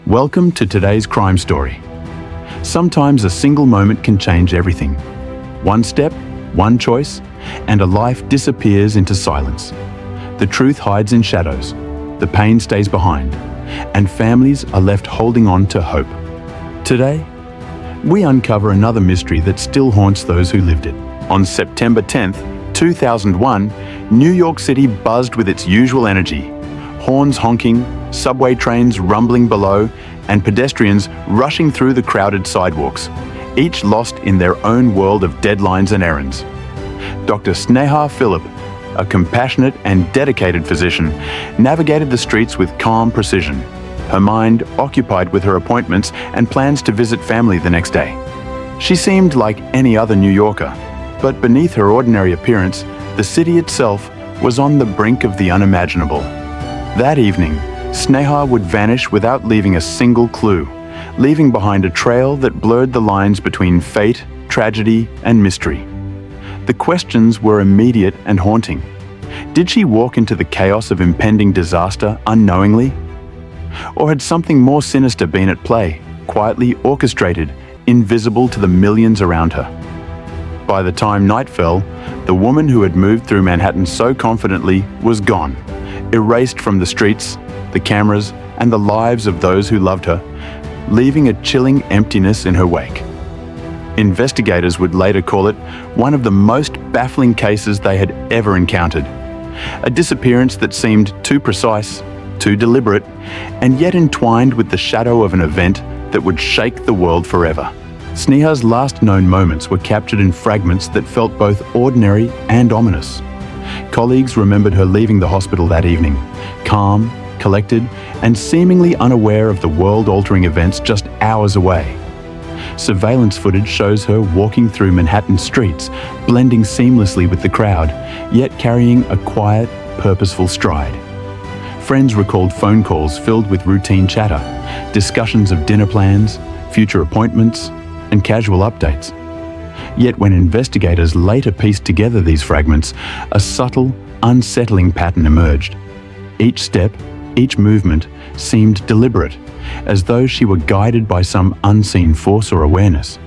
Welcome to today's crime story. Sometimes a single moment can change everything. One step, one choice, and a life disappears into silence. The truth hides in shadows, the pain stays behind, and families are left holding on to hope. Today, we uncover another mystery that still haunts those who lived it. On September 10th, 2001, New York City buzzed with its usual energy. Horns honking, subway trains rumbling below, and pedestrians rushing through the crowded sidewalks, each lost in their own world of deadlines and errands. Dr. Sneha Philip, a compassionate and dedicated physician, navigated the streets with calm precision, her mind occupied with her appointments and plans to visit family the next day. She seemed like any other New Yorker, but beneath her ordinary appearance, the city itself was on the brink of the unimaginable. That evening, Sneha would vanish without leaving a single clue, leaving behind a trail that blurred the lines between fate, tragedy, and mystery. The questions were immediate and haunting. Did she walk into the chaos of impending disaster unknowingly? Or had something more sinister been at play, quietly orchestrated, invisible to the millions around her? By the time night fell, the woman who had moved through Manhattan so confidently was gone, erased from the streets, the cameras, and the lives of those who loved her, leaving a chilling emptiness in her wake. Investigators would later call it one of the most baffling cases they had ever encountered. A disappearance that seemed too precise, too deliberate, and yet entwined with the shadow of an event that would shake the world forever. Sneha's last known moments were captured in fragments that felt both ordinary and ominous. Colleagues remembered her leaving the hospital that evening, calm, collected, and seemingly unaware of the world-altering events just hours away. Surveillance footage shows her walking through Manhattan streets, blending seamlessly with the crowd, yet carrying a quiet, purposeful stride. Friends recalled phone calls filled with routine chatter, discussions of dinner plans, future appointments, and casual updates. Yet when investigators later pieced together these fragments, a subtle, unsettling pattern emerged. Each step, each movement seemed deliberate, as though she were guided by some unseen force or awareness.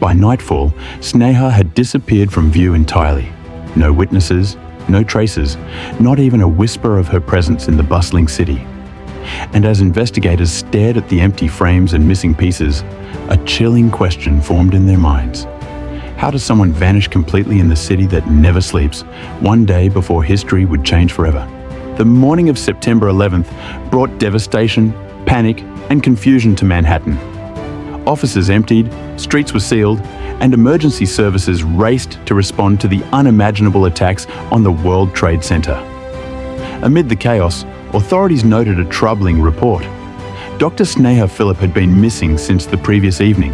By nightfall, Sneha had disappeared from view entirely. No witnesses, no traces, not even a whisper of her presence in the bustling city. And as investigators stared at the empty frames and missing pieces, a chilling question formed in their minds. How does someone vanish completely in the city that never sleeps, one day before history would change forever? The morning of September 11th brought devastation, panic, and confusion to Manhattan. Offices emptied, streets were sealed, and emergency services raced to respond to the unimaginable attacks on the World Trade Center. Amid the chaos, authorities noted a troubling report. Dr. Sneha Philip had been missing since the previous evening.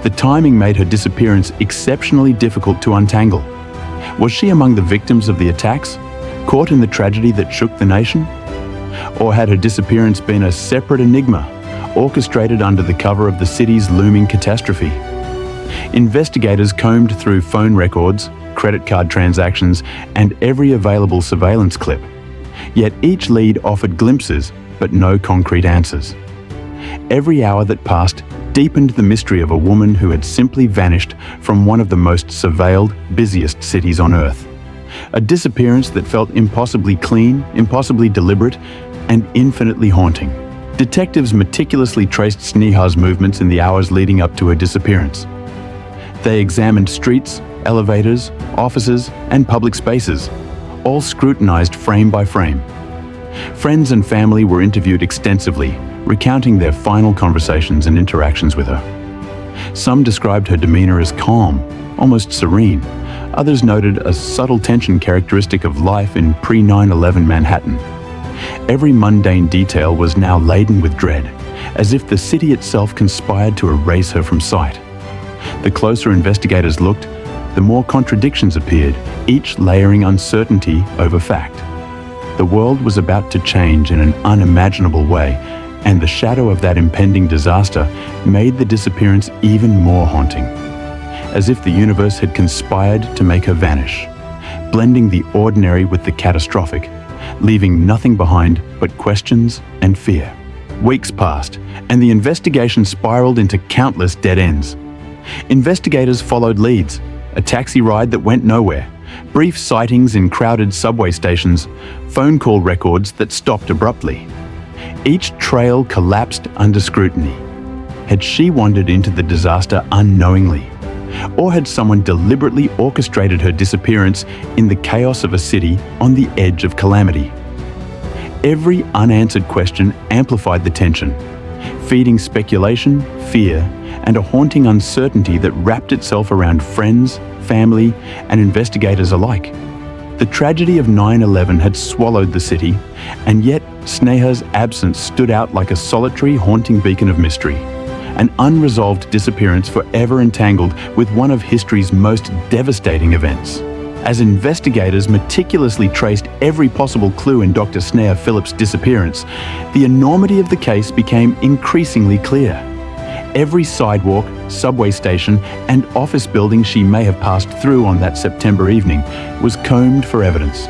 The timing made her disappearance exceptionally difficult to untangle. Was she among the victims of the attacks, caught in the tragedy that shook the nation? Or had her disappearance been a separate enigma, orchestrated under the cover of the city's looming catastrophe? Investigators combed through phone records, credit card transactions, and every available surveillance clip. Yet each lead offered glimpses, but no concrete answers. Every hour that passed deepened the mystery of a woman who had simply vanished from one of the most surveilled, busiest cities on Earth. A disappearance that felt impossibly clean, impossibly deliberate, and infinitely haunting. Detectives meticulously traced Sneha's movements in the hours leading up to her disappearance. They examined streets, elevators, offices, and public spaces, all scrutinized frame by frame. Friends and family were interviewed extensively, recounting their final conversations and interactions with her. Some described her demeanor as calm, almost serene. Others noted a subtle tension characteristic of life in pre-9/11 Manhattan. Every mundane detail was now laden with dread, as if the city itself conspired to erase her from sight. The closer investigators looked, the more contradictions appeared, each layering uncertainty over fact. The world was about to change in an unimaginable way, and the shadow of that impending disaster made the disappearance even more haunting. As if the universe had conspired to make her vanish, blending the ordinary with the catastrophic, leaving nothing behind but questions and fear. Weeks passed, and the investigation spiraled into countless dead ends. Investigators followed leads, a taxi ride that went nowhere, brief sightings in crowded subway stations, phone call records that stopped abruptly. Each trail collapsed under scrutiny. Had she wandered into the disaster unknowingly? Or had someone deliberately orchestrated her disappearance in the chaos of a city on the edge of calamity? Every unanswered question amplified the tension, feeding speculation, fear, and a haunting uncertainty that wrapped itself around friends, family, and investigators alike. The tragedy of 9/11 had swallowed the city, and yet Sneha's absence stood out like a solitary, haunting beacon of mystery, an unresolved disappearance forever entangled with one of history's most devastating events. As investigators meticulously traced every possible clue in Dr. Sneha Philip's disappearance, the enormity of the case became increasingly clear. Every sidewalk, subway station, and office building she may have passed through on that September evening was combed for evidence.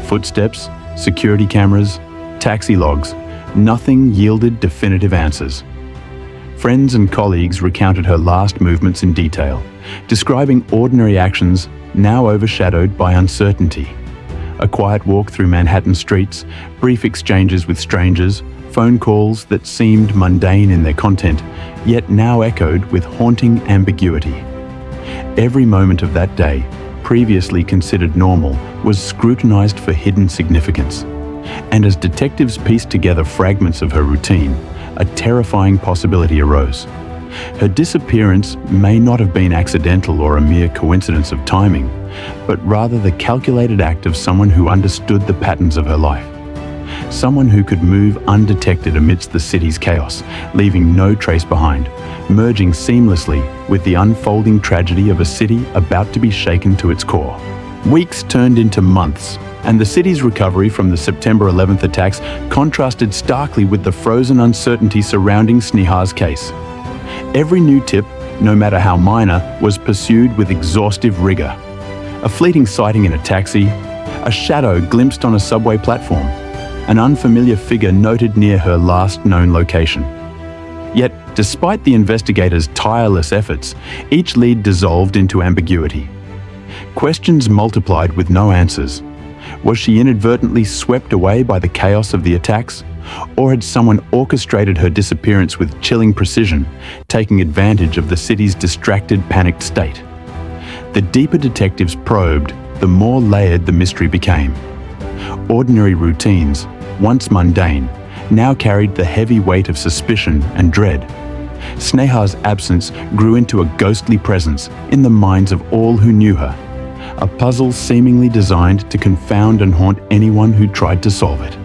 Footsteps, security cameras, taxi logs, nothing yielded definitive answers. Friends and colleagues recounted her last movements in detail, describing ordinary actions now overshadowed by uncertainty. A quiet walk through Manhattan streets, brief exchanges with strangers, phone calls that seemed mundane in their content, yet now echoed with haunting ambiguity. Every moment of that day, previously considered normal, was scrutinized for hidden significance. And as detectives pieced together fragments of her routine, a terrifying possibility arose. Her disappearance may not have been accidental or a mere coincidence of timing, but rather the calculated act of someone who understood the patterns of her life. Someone who could move undetected amidst the city's chaos, leaving no trace behind, merging seamlessly with the unfolding tragedy of a city about to be shaken to its core. Weeks turned into months, and the city's recovery from the September 11th attacks contrasted starkly with the frozen uncertainty surrounding Sneha's case. Every new tip, no matter how minor, was pursued with exhaustive rigor. A fleeting sighting in a taxi, a shadow glimpsed on a subway platform, an unfamiliar figure noted near her last known location. Yet, despite the investigators' tireless efforts, each lead dissolved into ambiguity. Questions multiplied with no answers. Was she inadvertently swept away by the chaos of the attacks? Or had someone orchestrated her disappearance with chilling precision, taking advantage of the city's distracted, panicked state? The deeper detectives probed, the more layered the mystery became. Ordinary routines, once mundane, now carried the heavy weight of suspicion and dread. Sneha's absence grew into a ghostly presence in the minds of all who knew her, a puzzle seemingly designed to confound and haunt anyone who tried to solve it.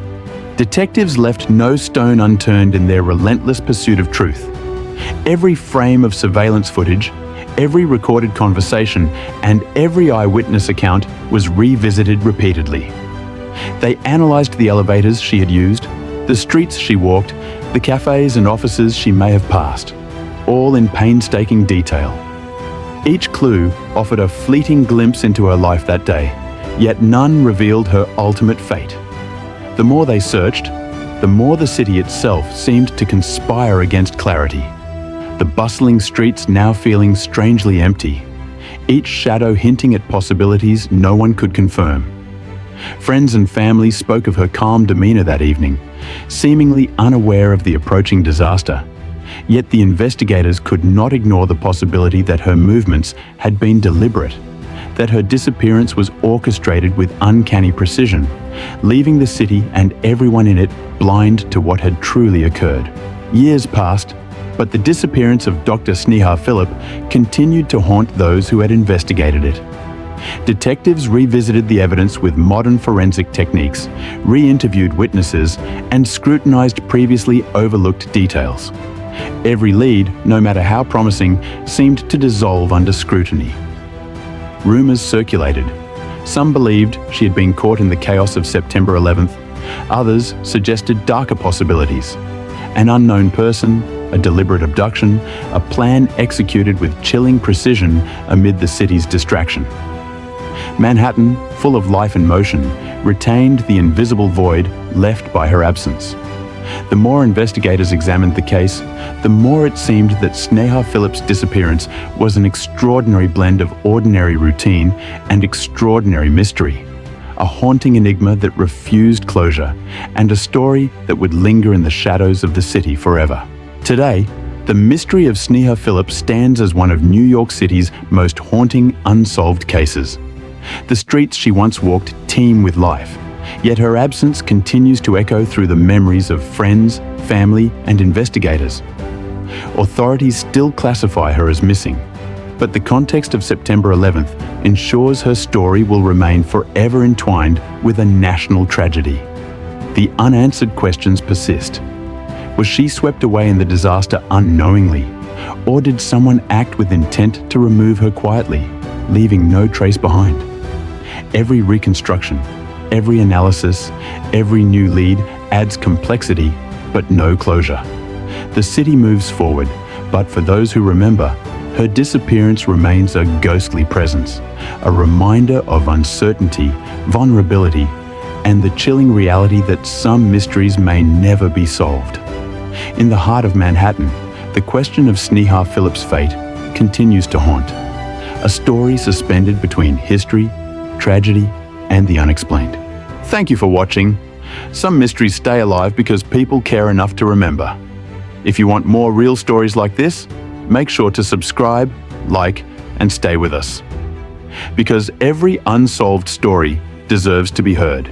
Detectives left no stone unturned in their relentless pursuit of truth. Every frame of surveillance footage, every recorded conversation, and every eyewitness account was revisited repeatedly. They analyzed the elevators she had used, the streets she walked, the cafes and offices she may have passed, all in painstaking detail. Each clue offered a fleeting glimpse into her life that day, yet none revealed her ultimate fate. The more they searched, the more the city itself seemed to conspire against clarity. The bustling streets now feeling strangely empty, each shadow hinting at possibilities no one could confirm. Friends and family spoke of her calm demeanor that evening, seemingly unaware of the approaching disaster. Yet the investigators could not ignore the possibility that her movements had been deliberate, that her disappearance was orchestrated with uncanny precision, leaving the city and everyone in it blind to what had truly occurred. Years passed, but the disappearance of Dr. Sneha Philip continued to haunt those who had investigated it. Detectives revisited the evidence with modern forensic techniques, re-interviewed witnesses, and scrutinized previously overlooked details. Every lead, no matter how promising, seemed to dissolve under scrutiny. Rumors circulated. Some believed she had been caught in the chaos of September 11th. Others suggested darker possibilities. An unknown person, a deliberate abduction, a plan executed with chilling precision amid the city's distraction. Manhattan, full of life and motion, retained the invisible void left by her absence. The more investigators examined the case, the more it seemed that Sneha Philip's disappearance was an extraordinary blend of ordinary routine and extraordinary mystery. A haunting enigma that refused closure, and a story that would linger in the shadows of the city forever. Today, the mystery of Sneha Philip stands as one of New York City's most haunting unsolved cases. The streets she once walked teem with life, yet her absence continues to echo through the memories of friends, family, and investigators. Authorities still classify her as missing, but the context of September 11th ensures her story will remain forever entwined with a national tragedy. The unanswered questions persist. Was she swept away in the disaster unknowingly, or did someone act with intent to remove her quietly, leaving no trace behind? Every reconstruction, every analysis, every new lead adds complexity, but no closure. The city moves forward, but for those who remember, her disappearance remains a ghostly presence, a reminder of uncertainty, vulnerability, and the chilling reality that some mysteries may never be solved. In the heart of Manhattan, the question of Sneha Philip's fate continues to haunt, a story suspended between history, tragedy, and the unexplained. Thank you for watching. Some mysteries stay alive because people care enough to remember. If you want more real stories like this, make sure to subscribe, like, and stay with us. Because every unsolved story deserves to be heard.